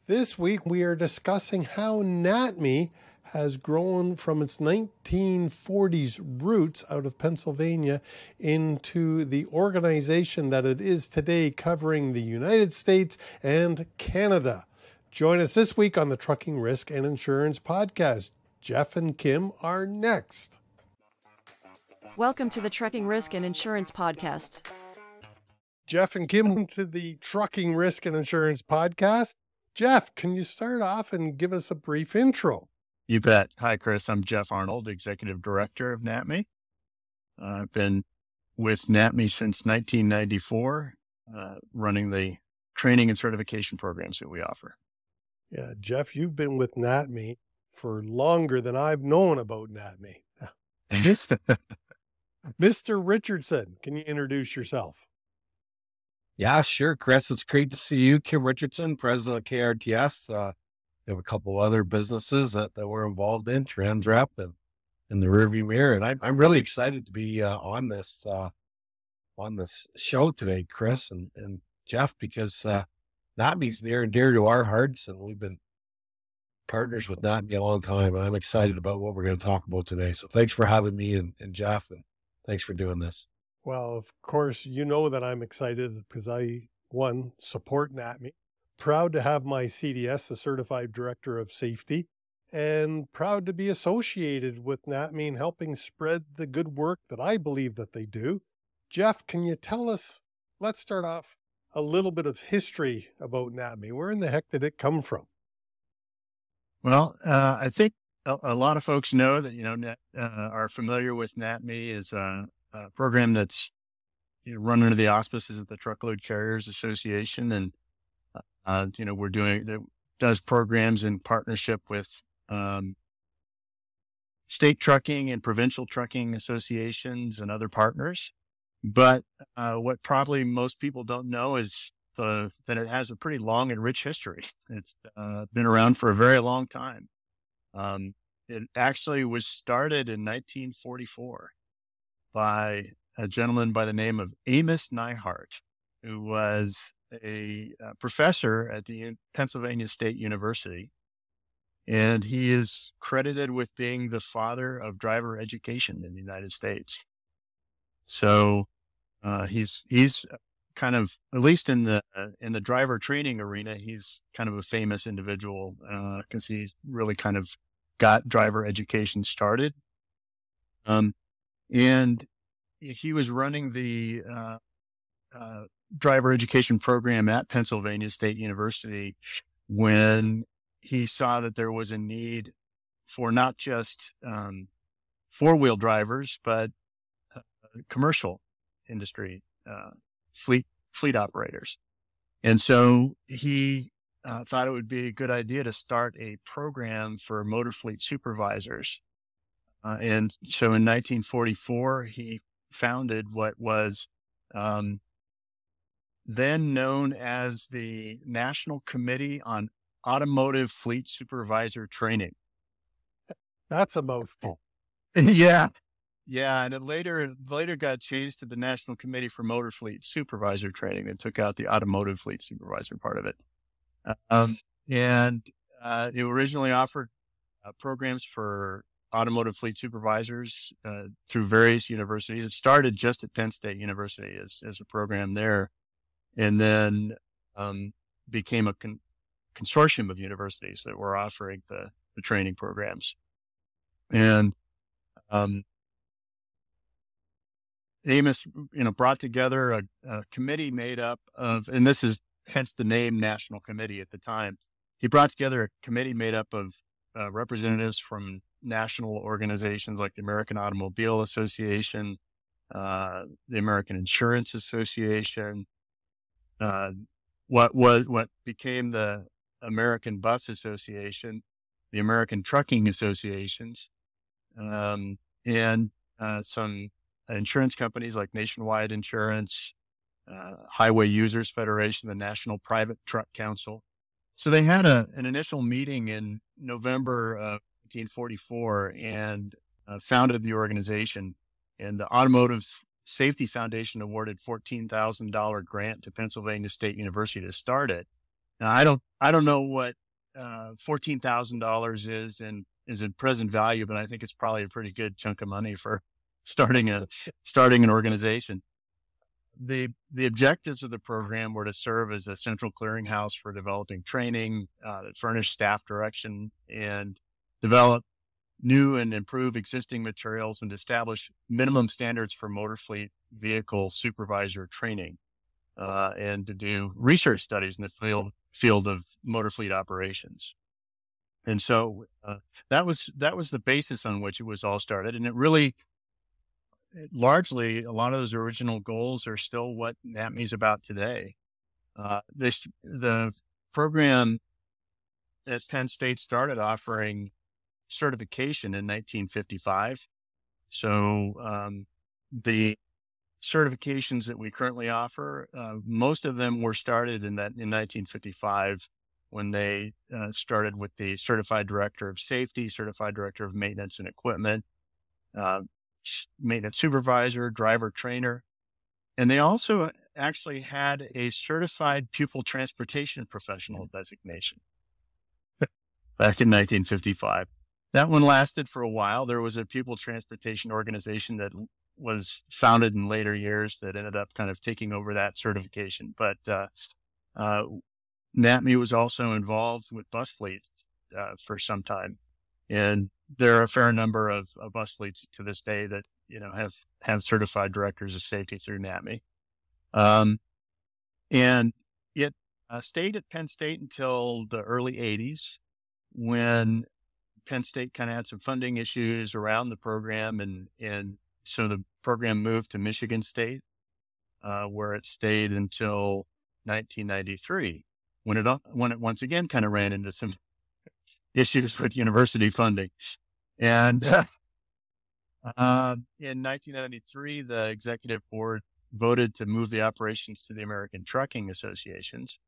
This week we are discussing how NATMI has grown from its 1940s roots out of Pennsylvania into the organization that it is today, covering the United States and Canada. Join us this week on the Trucking Risk and Insurance Podcast. Jeff and Kim are next. Welcome to the Trucking Risk and Insurance Podcast. Jeff and Kim to the Trucking Risk and Insurance Podcast. Jeff, can you start off and give us a brief intro? You bet. Hi, Chris. I'm Jeff Arnold, Executive Director of NATMI. I've been with NATMI since 1994, running the training and certification programs that we offer. Yeah, Jeff, you've been with NATMI for longer than I've known about NATMI. Mr. Richardson, can you introduce yourself? Yeah, sure, Chris. It's great to see you. Kim Richardson, president of KRTS. We have a couple other businesses that we're involved in, Transrep and in the rearview mirror. And I'm really excited to be on this show today, Chris and Jeff, because NATMI's near and dear to our hearts, and we've been partners with NATMI a long time. And I'm excited about what we're going to talk about today. So thanks for having me and Jeff, and thanks for doing this. Well, of course, you know that I'm excited because I, support NATMI, proud to have my CDS, the Certified Director of Safety, and proud to be associated with NATMI and helping spread the good work that I believe that they do. Jeff, can you tell us, let's start off a little bit of history about NATMI. Where in the heck did it come from? Well, I think a lot of folks know that, are familiar with NATMI as a program that's run under the auspices of the Truckload Carriers Association. And, we're does programs in partnership with state trucking and provincial trucking associations and other partners. But what probably most people don't know is that it has a pretty long and rich history. It's been around for a very long time. It actually was started in 1944 by a gentleman by the name of Amos Neihart, who was a professor at the Pennsylvania State University. And he is credited with being the father of driver education in the United States. So he's kind of, at least in the driver training arena, he's kind of a famous individual because he's really kind of got driver education started. And he was running the driver education program at Pennsylvania State University when he saw that there was a need for not just four-wheel drivers, but commercial industry fleet operators. And so he thought it would be a good idea to start a program for motor fleet supervisors. And so in 1944, he founded what was then known as the National Committee on Automotive Fleet Supervisor Training. That's a mouthful. Yeah. And it later got changed to the National Committee for Motor Fleet Supervisor Training and took out the Automotive Fleet Supervisor part of it. And it originally offered programs for automotive fleet supervisors through various universities. It started just at Penn State University as a program there, and then became a consortium of universities that were offering the training programs. And Amos, brought together a committee made up of, and this is hence the name National Committee at the time. He brought together a committee made up of representatives from national organizations like the American Automobile Association, the American Insurance Association, what became the American Bus Association, the American Trucking Associations, and some insurance companies like Nationwide Insurance, Highway Users Federation, the National Private Truck Council. So they had an initial meeting in November of 1944 and founded the organization. And the Automotive Safety Foundation awarded $14,000 grant to Pennsylvania State University to start it. Now, I don't know what $14,000 is in present value, but I think it's probably a pretty good chunk of money for starting an organization. The objectives of the program were to serve as a central clearinghouse for developing training, furnish staff direction, and develop new and improve existing materials, and establish minimum standards for motor fleet vehicle supervisor training, and to do research studies in the field of motor fleet operations. And so that was the basis on which it was all started. And it really, largely, a lot of those original goals are still what NATMI is about today. The program at Penn State started offering certification in 1955. So the certifications that we currently offer, most of them were started in 1955 when they started with the Certified Director of Safety, Certified Director of Maintenance and Equipment, Maintenance Supervisor, Driver Trainer. And they also actually had a Certified Pupil Transportation Professional designation back in 1955. That one lasted for a while. There was a pupil transportation organization that was founded in later years that ended up kind of taking over that certification. But NATMI was also involved with bus fleets for some time. And there are a fair number of bus fleets to this day that, have certified directors of safety through NATMI. And it stayed at Penn State until the early 80s, when Penn State kind of had some funding issues around the program. And so the program moved to Michigan State, where it stayed until 1993, when it once again kind of ran into some issues with university funding. And in 1993, the executive board voted to move the operations to the American Trucking Associations.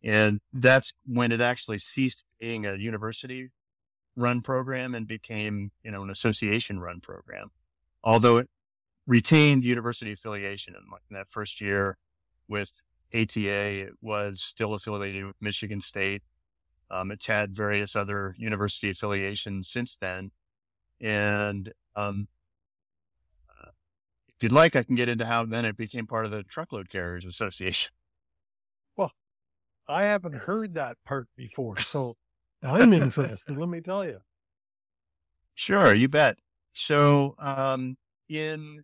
And that's when it actually ceased being a university-run program and became, an association-run program. Although it retained university affiliation. And in that first year with ATA, it was still affiliated with Michigan State. It's had various other university affiliations since then. And if you'd like, I can get into how then it became part of the Truckload Carriers Association. Well, I haven't heard that part before, so I'm interested, let me tell you. Sure, you bet. So in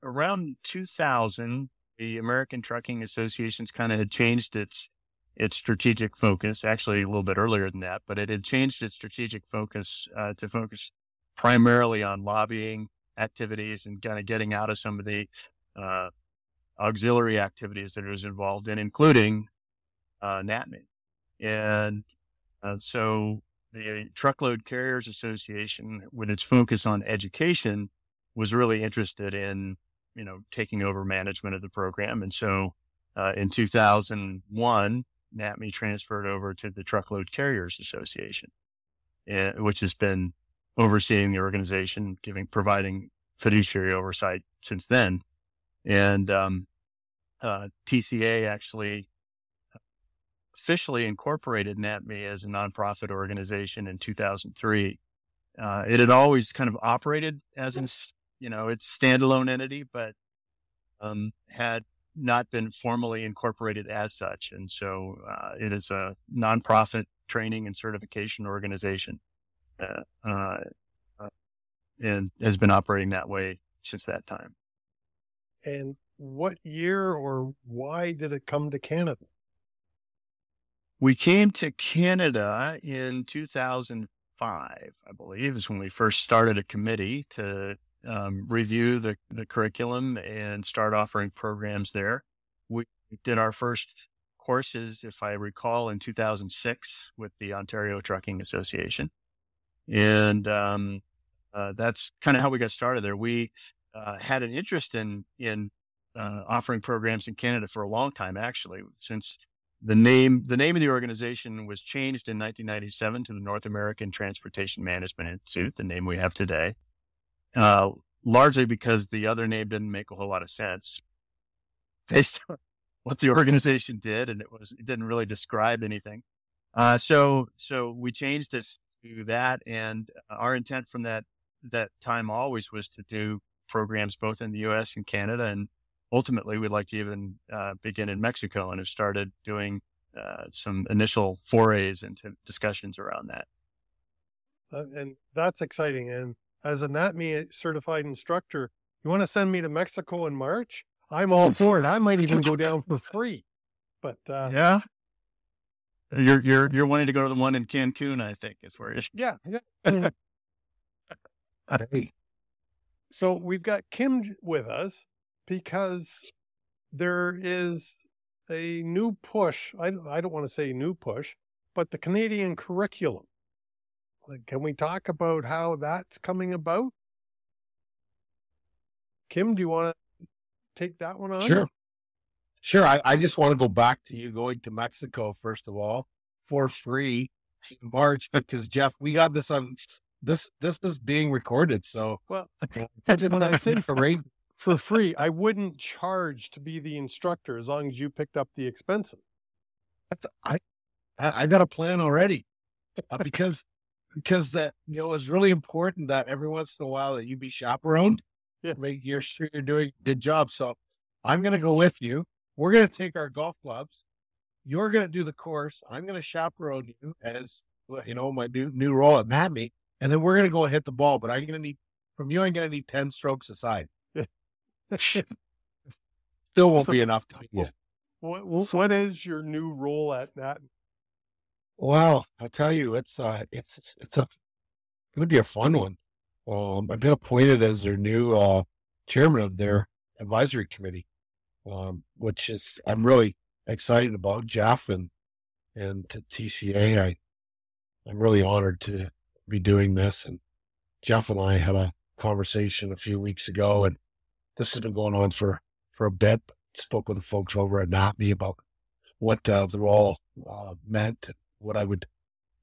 around 2000, the American Trucking Associations kind of had changed its strategic focus, actually a little bit earlier than that, but it had changed its strategic focus to focus primarily on lobbying activities and kind of getting out of some of the auxiliary activities that it was involved in, including NATMI. And so the Truckload Carriers Association, with its focus on education, was really interested in, taking over management of the program. And so in 2001, NATMI transferred over to the Truckload Carriers Association, which has been overseeing the organization, providing fiduciary oversight since then. And TCA actually officially incorporated NATMI as a nonprofit organization in 2003. It had always kind of operated as its standalone entity, but had not been formally incorporated as such. And so it is a nonprofit training and certification organization, and has been operating that way since that time. And what year or why did it come to Canada? We came to Canada in 2005, I believe, is when we first started a committee to review the curriculum and start offering programs there. We did our first courses, if I recall, in 2006 with the Ontario Trucking Association. And that's kind of how we got started there. We had an interest in offering programs in Canada for a long time, actually, since the name of the organization was changed in 1997 to the North American Transportation Management Institute, the name we have today, largely because the other name didn't make a whole lot of sense based what the organization did, and it didn't really describe anything. So we changed it to that, and our intent from that time always was to do programs both in the U.S. and Canada, and ultimately we'd like to even begin in Mexico, and have started doing some initial forays into discussions around that. And that's exciting. And as a NATMI certified instructor, you want to send me to Mexico in March? I'm all for it. I might even go down for free. But yeah, you're wanting to go to the one in Cancun, I think, is where it is. Yeah. So we've got Kim with us because there is a new push. I don't want to say new push, but the Canadian curriculum. Can we talk about how that's coming about? Kim, do you want to take that one on? Sure. I just want to go back to you going to Mexico, first of all, for free in March, because Jeff, we got this on this is being recorded. So, well, when I say for free, I wouldn't charge to be the instructor as long as you picked up the expenses. I got a plan already, because that, it's really important that every once in a while that you be chaperoned. Yeah. Make sure you're doing a good job. So I'm going to go with you. We're going to take our golf clubs. You're going to do the course. I'm going to chaperone you as, my new role at NATMI. And then we're going to go and hit the ball. But I'm going to need 10 strokes aside. Still won't be enough to you. What is your new role at NATMI? Well, I'll tell you, it's going to be a fun one. I've been appointed as their new chairman of their advisory committee, which is I'm really excited about. Jeff and to TCA, I'm really honored to be doing this. And Jeff and I had a conversation a few weeks ago, and this has been going on for a bit. Spoke with the folks over at NATMI about what the role meant, what I would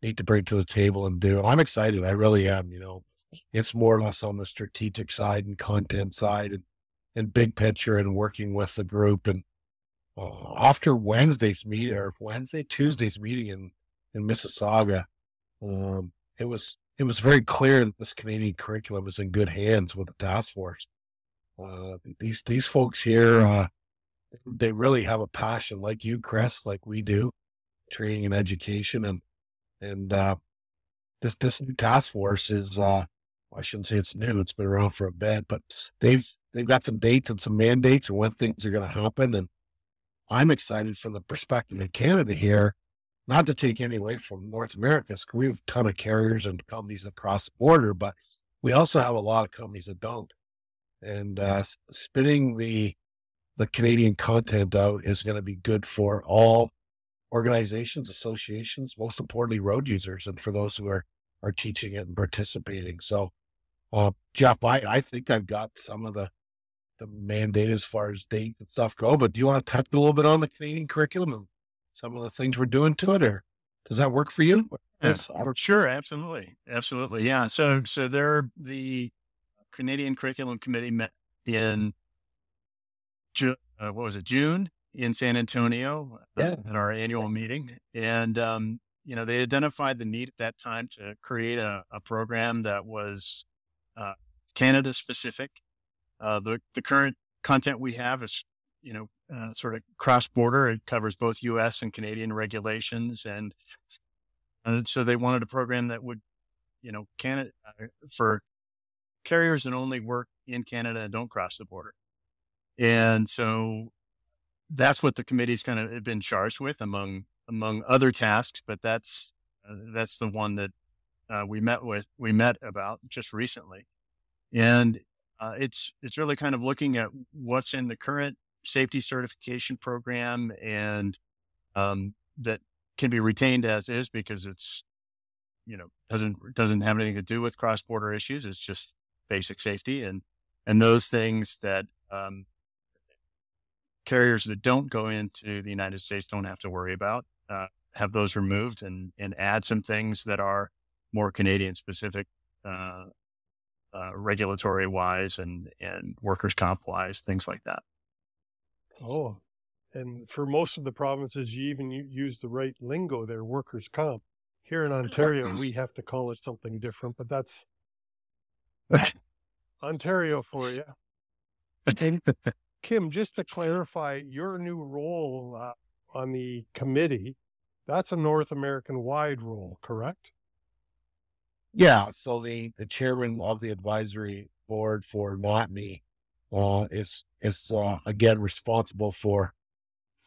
need to bring to the table and do. And I'm excited. I really am. It's more or less on the strategic side and content side and big picture and working with the group. And after Tuesday's meeting in Mississauga, it was very clear that this Canadian curriculum is in good hands with the task force. These folks here, they really have a passion like you, Chris, like we do, training and education. And this new task force is, I shouldn't say it's new, it's been around for a bit, but they've got some dates and some mandates and when things are going to happen. And I'm excited from the perspective of Canada here, not to take any away from North America, because we have a ton of carriers and companies that cross the border, but we also have a lot of companies that don't. And spinning the Canadian content out is going to be good for all organizations, associations, most importantly, road users, and for those who are teaching it and participating. So, Jeff, I think I've got some of the mandate as far as dates and stuff go, but do you want to touch a little bit on the Canadian curriculum and some of the things we're doing to it, or does that work for you? Yes, sure. Absolutely. Yeah. So the Canadian Curriculum Committee met in June in San Antonio at our annual meeting. And, they identified the need at that time to create a program that was Canada specific. The current content we have is, sort of cross-border. It covers both U.S. and Canadian regulations. And so they wanted a program that would, Canada for carriers that only work in Canada and don't cross the border. And so that's what the committee's kind of been charged with among other tasks, but that's the one that we met about just recently. And it's really kind of looking at what's in the current safety certification program and that can be retained as is because it's, doesn't have anything to do with cross-border issues. It's just basic safety and those things that carriers that don't go into the United States don't have to worry about, have those removed and add some things that are more Canadian specific, regulatory wise and workers' comp wise, things like that. Oh, And for most of the provinces, you even use the right lingo there, workers' comp. Here in Ontario, we have to call it something different, but that's Ontario for you. Kim, just to clarify, your new role on the committee, that's a North American-wide role, correct? Yeah. So the chairman of the advisory board for NATMI is again responsible for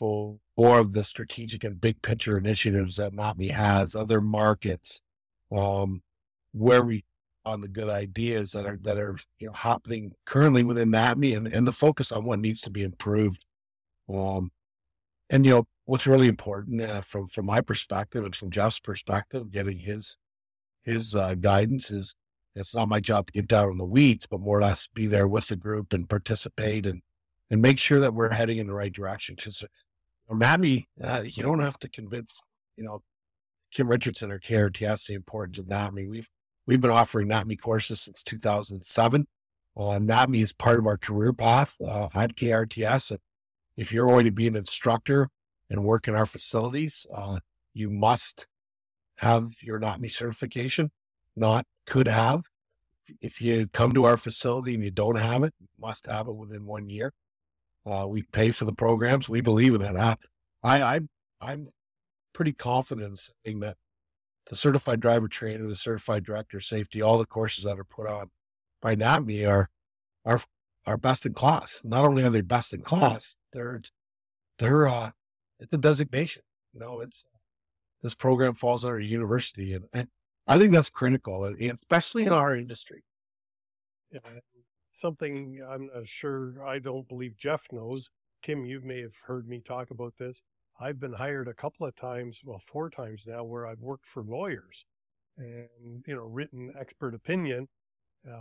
more of the strategic and big picture initiatives that NATMI has, other markets, where we on the good ideas that are happening currently within NATMI, and the focus on what needs to be improved. And what's really important from my perspective and from Jeff's perspective, getting his guidance is, it's not my job to get down in the weeds, but more or less be there with the group and participate and make sure that we're heading in the right direction. Because NATMI, you don't have to convince, Kim Richardson or KRTS the importance of NATMI. We've been offering NATMI courses since 2007. NATMI is part of our career path at KRTS. And if you're going to be an instructor and work in our facilities, you must have your NATMI certification, not could have. If you come to our facility and you don't have it, you must have it within 1 year. We pay for the programs. We believe in that. I'm pretty confident in saying that the certified driver trainer, the certified director of safety, all the courses that are put on by NATMI are best in class. Not only are they best in class, it's a designation. This program falls under a university, and I think that's critical, and especially in our industry. Yeah, something I'm not sure, I don't believe Jeff knows. Kim, you may have heard me talk about this. I've been hired a couple of times, 4 times now, where I've worked for lawyers and, written expert opinion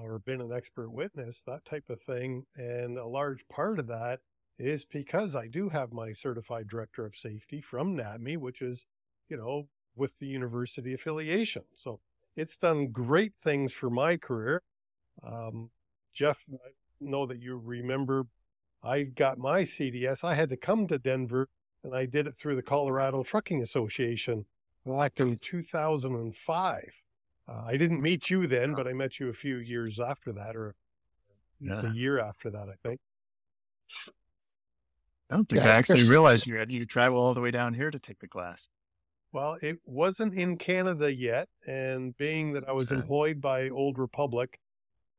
or been an expert witness, that type of thing. And a large part of that is because I do have my certified director of safety from NATMI, which is, with the university affiliation. So it's done great things for my career. Jeff, I know that you remember I got my CDS. I had to come to Denver, and I did it through the Colorado Trucking Association back in 2005. I didn't meet you then, but I met you a few years after that, or the year after that, I think. I don't think I actually realized you had to travel all the way down here to take the class. Well, it wasn't in Canada yet, and being that I was employed by Old Republic,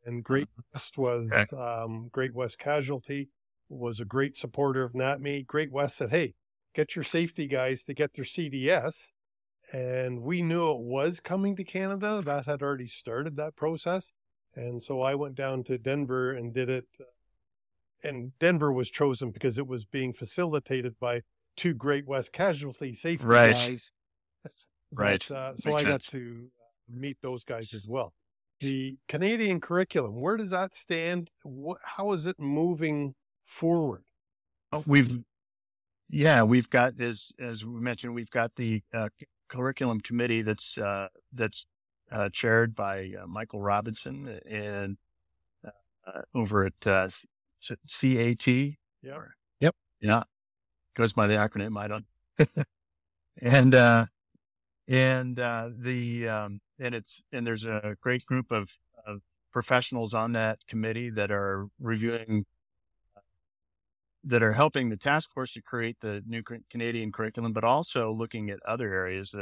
and Great West was Great West Casualty was a great supporter of NATMI. Great West said, "Hey, get your safety guys to get their CDS," and we knew it was coming to Canada. That had already started that process, and so I went down to Denver and did it. And Denver was chosen because it was being facilitated by 2 Great West Casualty safety guys. Right. So I got to meet those guys as well. The Canadian curriculum, where does that stand? How is it moving forward? We've got, as we mentioned, we've got the curriculum committee that's chaired by Michael Robinson and over at CAT. Yeah. Yep. Yeah. Goes by the acronym. I don't. And there's a great group of professionals on that committee that are reviewing, that are helping the task force to create the new Canadian curriculum, but also looking at other areas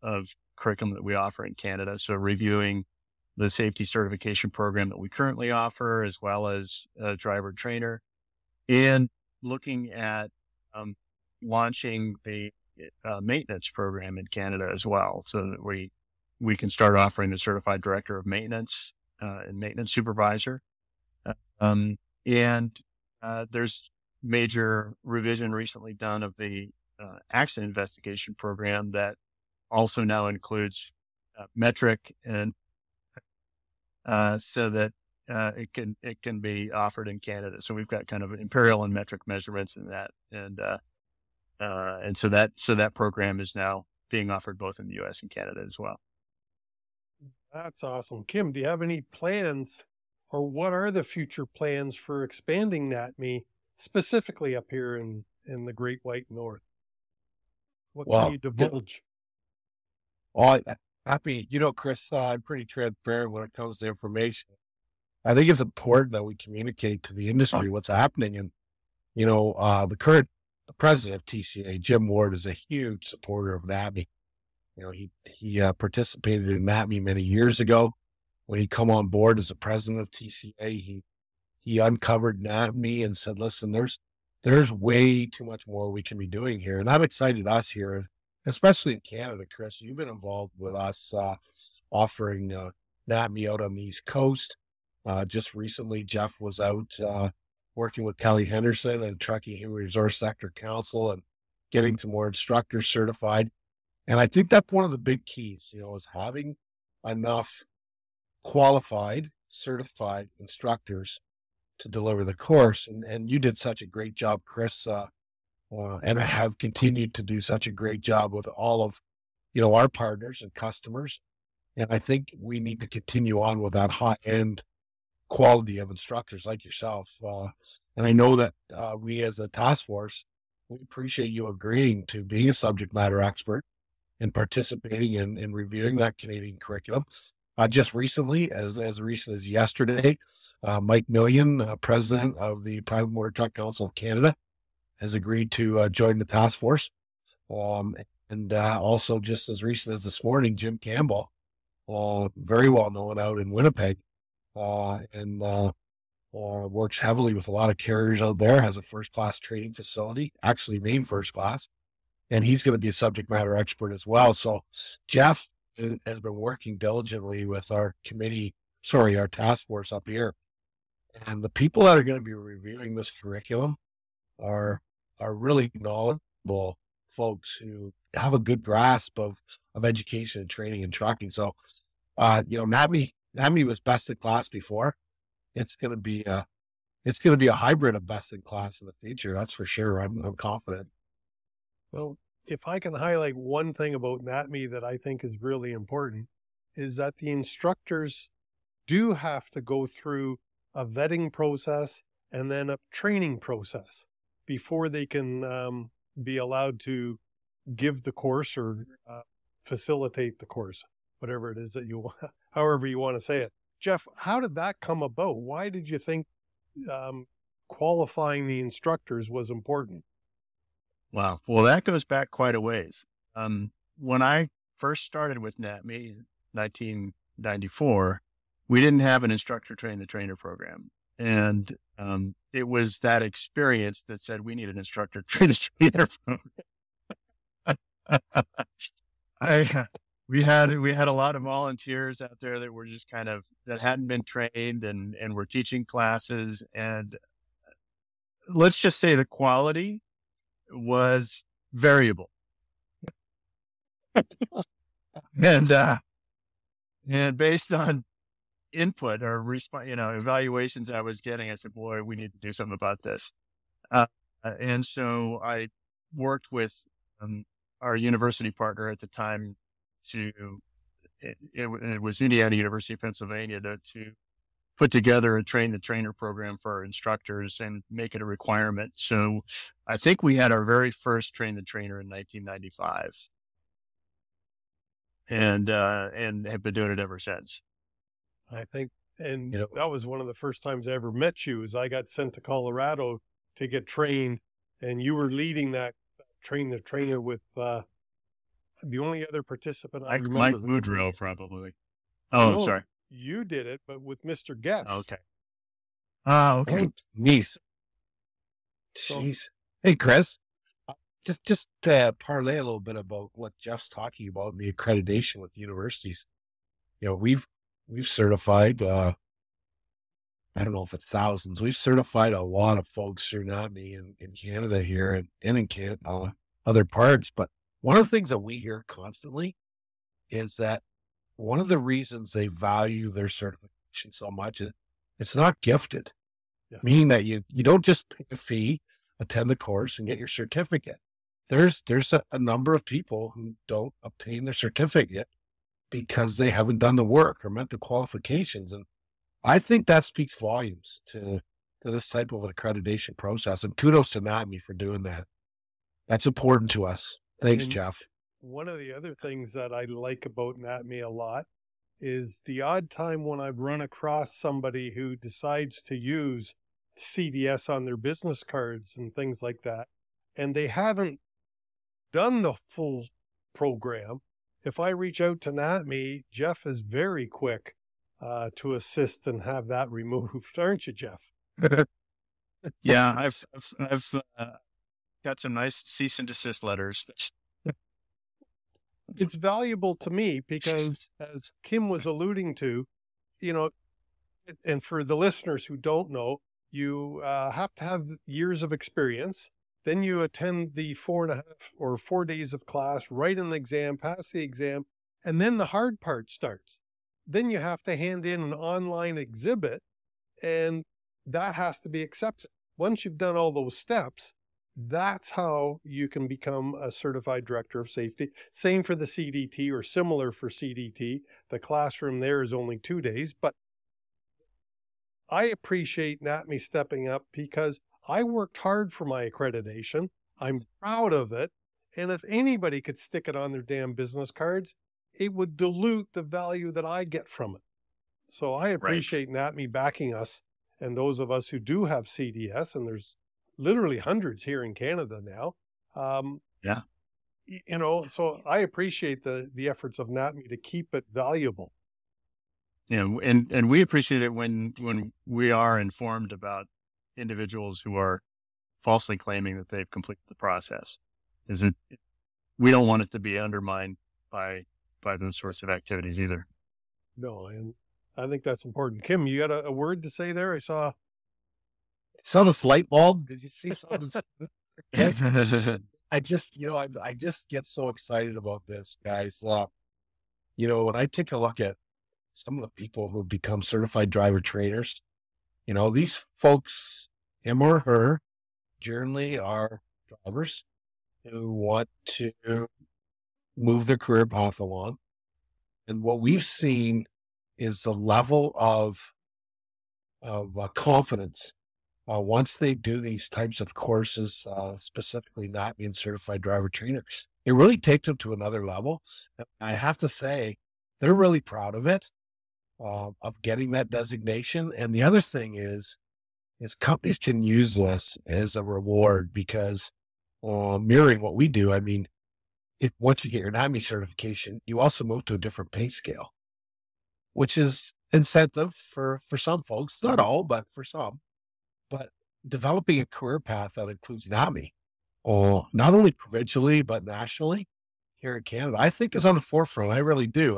of curriculum that we offer in Canada. So reviewing the safety certification program that we currently offer, as well as a driver trainer, and looking at launching the maintenance program in Canada as well, so that we can start offering the certified director of maintenance and maintenance supervisor. There's major revision recently done of the accident investigation program that also now includes metric, and so that it can be offered in Canada. So we've got kind of imperial and metric measurements in that, and so that program is now being offered both in the U.S. and Canada as well. That's awesome. Kim, do you have any plans, or what are the future plans for expanding NATMI specifically up here in in the Great White North? What Well, can you divulge? Oh, happy, Chris, I'm pretty transparent when it comes to information. I think it's important that we communicate to the industry what's happening. And, the current president of TCA, Jim Ward, is a huge supporter of NATMI. He participated in NATMI many years ago. When he come on board as the president of TCA, he uncovered NATMI and said, listen, there's way too much more we can be doing here. And I'm excited us here, especially in Canada, Chris. You've been involved with us offering NATMI out on the East Coast. Just recently, Jeff was out working with Kelly Henderson and Trucking Human Resource Sector Council and getting some more instructors certified. And I think that's one of the big keys, is having enough qualified, certified instructors to deliver the course. And you did such a great job, Chris, and have continued to do such a great job with all of, our partners and customers. And I think we need to continue on with that high-end quality of instructors like yourself. And I know that we as a task force, we appreciate you agreeing to being a subject matter expert and participating in reviewing that Canadian curriculum. Just recently, as recent as yesterday, Mike Million, president of the Private Motor Truck Council of Canada, has agreed to join the task force. And also just as recent as this morning, Jim Campbell, very well known out in Winnipeg, and works heavily with a lot of carriers out there, has a first-class training facility, actually named first class, and he's going to be a subject matter expert as well. So Jeff has been working diligently with our task force up here. And the people that are going to be reviewing this curriculum are really knowledgeable folks who have a good grasp of education and training and trucking. So, NATMI was best in class before. It's going to be a hybrid of best in class in the future. That's for sure. I'm confident. Well, if I can highlight one thing about NATMI that I think is really important, is that the instructors do have to go through a vetting process and then a training process before they can be allowed to give the course or facilitate the course, whatever it is that you want, however you want to say it. Jeff, how did that come about? Why did you think qualifying the instructors was important? Wow. Well, that goes back quite a ways. When I first started with NATMI in 1994, we didn't have an instructor train the trainer program. And it was that experience that said we need an instructor train the trainer program. We had a lot of volunteers out there that were just that hadn't been trained and were teaching classes. And let's just say the quality was variable. and based on input or evaluations I was getting, I said, boy, we need to do something about this. And so I worked with our university partner at the time it was Indiana University of Pennsylvania to put together a train the trainer program for our instructors and make it a requirement. So I think we had our very first train the trainer in 1995 and have been doing it ever since. I think, and that was one of the first times I ever met you, is I got sent to Colorado to get trained, and you were leading that train the trainer with the only other participant I remember. Mike Woodrow, probably. Oh, no, sorry. You did it, but with Mr. Guest. Okay. Okay. Oh, nice. Jeez. Hey, Chris, just to parlay a little bit about what Jeff's talking about, the accreditation with universities. We've certified, I don't know if it's thousands. We've certified a lot of folks through NATMI in Canada here and in Canada, other parts. But one of the things that we hear constantly is that one of the reasons they value their certification so much is it's not gifted, meaning that you don't just pay a fee, attend the course, and get your certificate. There's a number of people who don't obtain their certificate because they haven't done the work or met the qualifications. And I think that speaks volumes to this type of an accreditation process. And kudos to NATMI for doing that. That's important to us. Thanks, And Jeff. one of the other things that I like about NATMI a lot is the odd time when I've run across somebody who decides to use CDS on their business cards and things like that, and they haven't done the full program. If I reach out to NATMI, Jeff is very quick to assist and have that removed, aren't you, Jeff? Yeah, I've got some nice cease and desist letters. It's valuable to me because, as Kim was alluding to, you know, and for the listeners who don't know, you have to have years of experience. Then you attend the 4.5 or 4 days of class, write an exam, pass the exam, and then the hard part starts. Then you have to hand in an online exhibit, and that has to be accepted. Once you've done all those steps, that's how you can become a certified director of safety. Same for the CDT or similar for CDT. The classroom there is only 2 days, but I appreciate NATMI stepping up because I worked hard for my accreditation. I'm proud of it. And if anybody could stick it on their damn business cards, it would dilute the value that I get from it. So I appreciate NATMI backing us, and those of us who do have CDS, and there's literally hundreds here in Canada now. Yeah. You know, so I appreciate the efforts of NATMI to keep it valuable. Yeah, and we appreciate it when we are informed about individuals who are falsely claiming that they've completed the process. We don't want it to be undermined by those sorts of activities either. No, and I think that's important. Kim, you got a word to say there? I saw this light bulb. Did you see something? I just get so excited about this, guys. When I take a look at some of the people who become certified driver trainers, these folks, him or her, generally are drivers who want to move their career path along. And what we've seen is the level of confidence once they do these types of courses, specifically not being certified driver trainers. It really takes them to another level. I have to say, they're really proud of it, of getting that designation. And the other thing is companies can use this as a reward because mirroring what we do, I mean, if once you get your NATMI certification, you also move to a different pay scale, which is incentive for some folks, not all, but for some. But developing a career path that includes NATMI, not only provincially, but nationally here in Canada, I think is on the forefront. I really do.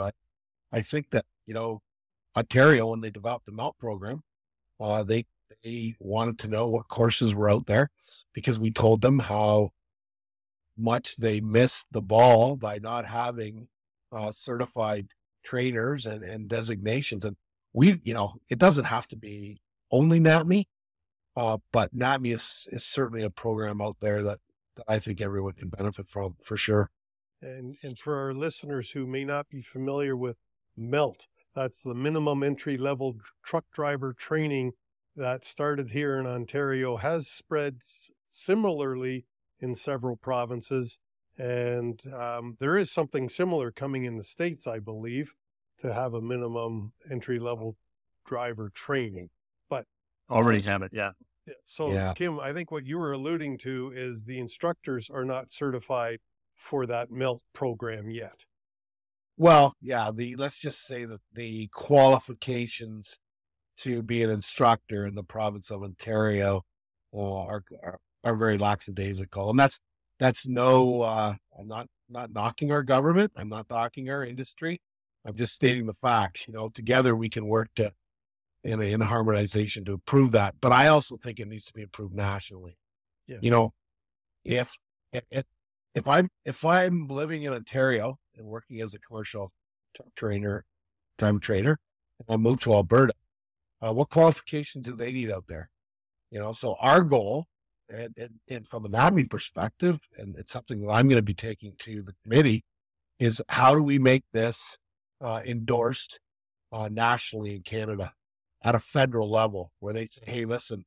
I think that, Ontario, when they developed the MELT program, they wanted to know what courses were out there because we told them how much they missed the ball by not having certified trainers and designations. And it doesn't have to be only NATMI, but NATMI is certainly a program out there that I think everyone can benefit from for sure. And for our listeners who may not be familiar with MELT, that's the minimum entry level truck driver training that started here in Ontario, has spread similarly in several provinces. And there is something similar coming in the States, I believe, to have a minimum entry level driver training. But already have it. Yeah. So yeah. Kim, I think what you were alluding to is the instructors are not certified for that MELT program yet. Well, yeah, let's just say that the qualifications to be an instructor in the province of Ontario are very lackadaisical. And that's no, I'm not knocking our government. I'm not knocking our industry. I'm just stating the facts. Together we can work in harmonization to improve that. But I also think it needs to be improved nationally. Yeah. If I'm living in Ontario and working as a commercial truck trainer, driver trainer, and I move to Alberta, what qualifications do they need out there? So our goal, and from an NATMI perspective, and it's something that I'm going to be taking to the committee, is how do we make this endorsed nationally in Canada at a federal level, where they say, hey, listen,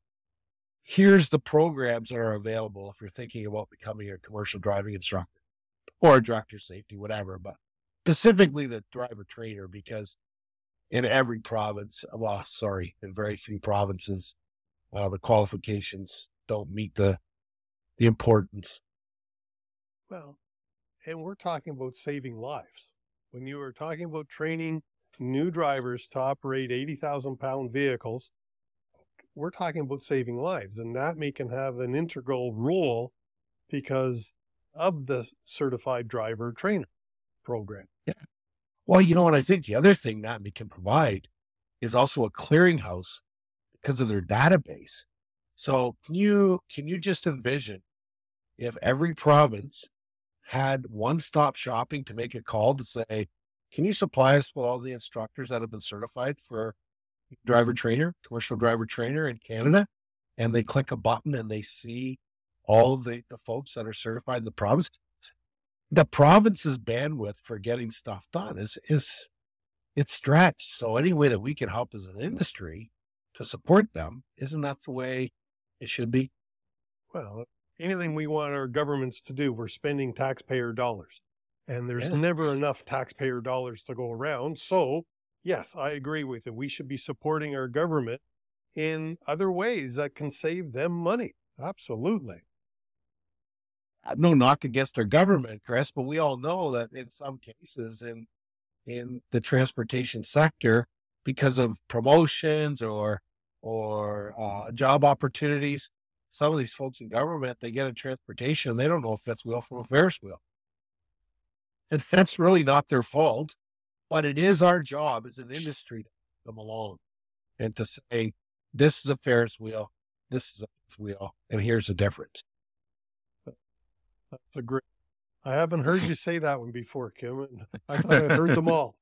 here's the programs that are available if you're thinking about becoming a commercial driving instructor or a director of safety, whatever, but specifically the driver trainer, because in every province, in very few provinces, the qualifications don't meet the importance. Well, and we're talking about saving lives. When you are talking about training new drivers to operate 80,000-pound vehicles, we're talking about saving lives. And NATMI can have an integral role because of the certified driver trainer program. Yeah. Well, and I think the other thing NATMI can provide is also a clearinghouse because of their database. So can you just envision if every province had one-stop shopping to make a call to say, can you supply us with all the instructors that have been certified for commercial driver trainer in Canada? And they click a button and they see all of the folks that are certified in the province. The province's bandwidth for getting stuff done is it's stretched. So any way that we can help as an industry to support them, isn't that the way it should be? Well, anything we want our governments to do, we're spending taxpayer dollars. And there's never enough taxpayer dollars to go around. So, yes, I agree with you. We should be supporting our government in other ways that can save them money. Absolutely. No knock against our government, Chris, but we all know that in some cases in the transportation sector, because of promotions or job opportunities, some of these folks in government, they get in transportation, they don't know a fifth wheel from a Ferris wheel. And that's really not their fault, but it is our job as an industry to come along and to say, this is a Ferris wheel, this is a fifth wheel, and here's the difference. That's a great. I haven't heard you say that one before, Kim. And I thought I'd heard them all.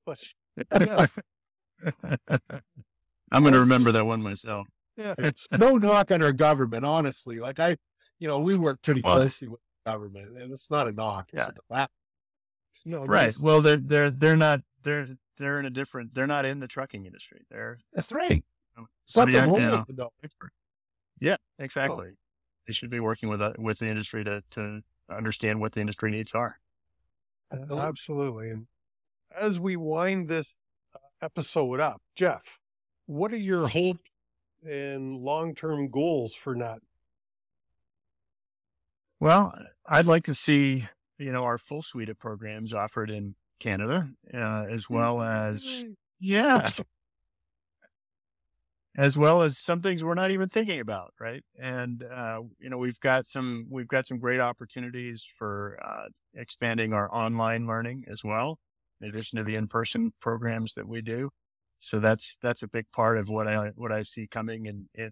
But yeah. I'm going to remember that one myself. Yeah. It's no knock on our government, honestly. Like we work pretty closely with the government, and it's not a knock. It's just a laugh. No, right. Well, they're not in a different. They're not in the trucking industry. That's right. Something wrong with them. Yeah, exactly. Oh. They should be working with the industry to understand what the industry needs are. Absolutely. And as we wind this episode up, Jeff, what are your hopes and long-term goals for NATMI? Well, I'd like to see, our full suite of programs offered in Canada, as well as, as well as some things we're not even thinking about. Right. And, we've got some great opportunities for, expanding our online learning as well, in addition to the in-person programs that we do. So that's a big part of what I see coming in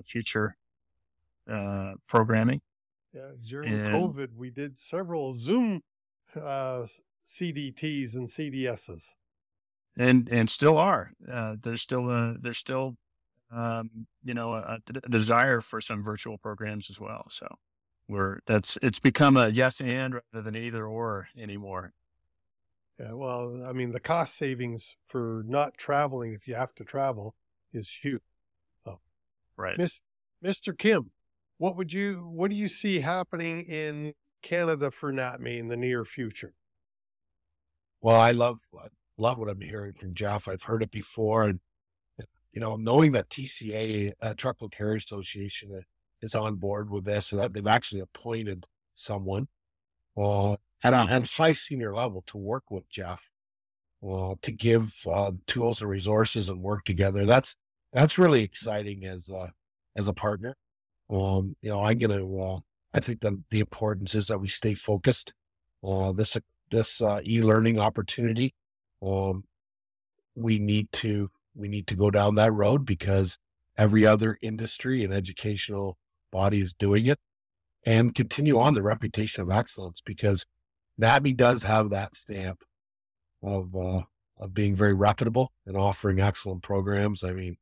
future, programming. Yeah. During COVID, we did several Zoom, CDTs and CDSs. And still are. There's still a desire for some virtual programs as well. So it's become a yes and rather than either or anymore. Yeah, well, I mean, the cost savings for not traveling, if you have to travel, is huge. Oh. Right. Mr. Kim, what do you see happening in Canada for NATMI in the near future? Well, I love what I'm hearing from Jeff. I've heard it before, and knowing that TCA, Truckload Carriers Association, is on board with this, and that they've actually appointed someone at a high senior level to work with Jeff, to give tools and resources and work together. That's really exciting as a partner. I think that the importance is that we stay focused. This e-learning opportunity, we need to go down that road because every other industry and educational body is doing it, and continue on the reputation of excellence, because NATMI does have that stamp of being very reputable and offering excellent programs. I mean,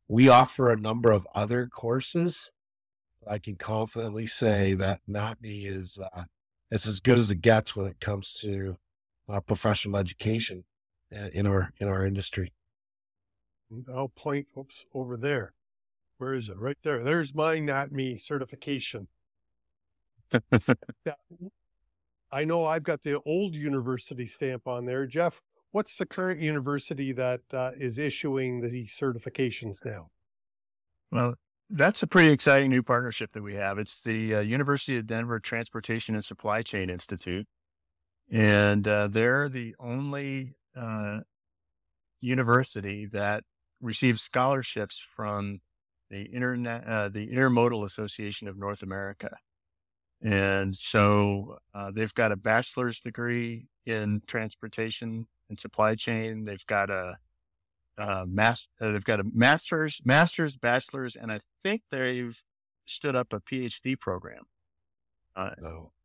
we offer a number of other courses. I can confidently say that NATMI is as good as it gets when it comes to professional education in our industry. I'll point over there. Where is it? Right there. There's my NATMI certification. I know I've got the old university stamp on there. Jeff, what's the current university that is issuing the certifications now? Well, that's a pretty exciting new partnership that we have. It's the University of Denver Transportation and Supply Chain Institute. And they're the only university that receives scholarships from the Intermodal Association of North America. And so they've got a bachelor's degree in transportation and supply chain. They've got a master's, bachelor's, and I think they've stood up a PhD program.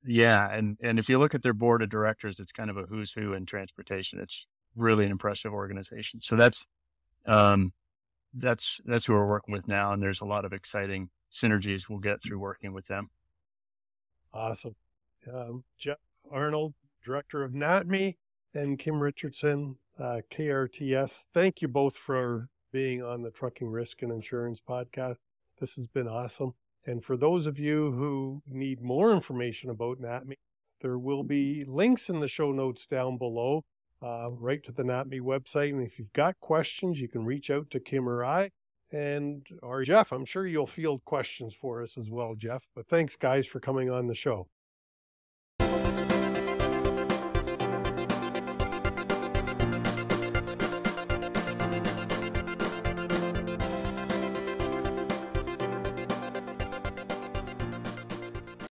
Yeah, and if you look at their board of directors, it's kind of a who's who in transportation. It's really an impressive organization. So that's who we're working with now, and there's a lot of exciting synergies we'll get through working with them. Awesome. Jeff Arnold, director of NATMI, and Kim Richardson, KRTS. Thank you both for being on the Trucking Risk and Insurance podcast. This has been awesome. And for those of you who need more information about NATMI, there will be links in the show notes down below, right to the NATMI website. And if you've got questions, you can reach out to Kim or I. Or Jeff, I'm sure you'll field questions for us as well, Jeff. But thanks, guys, for coming on the show.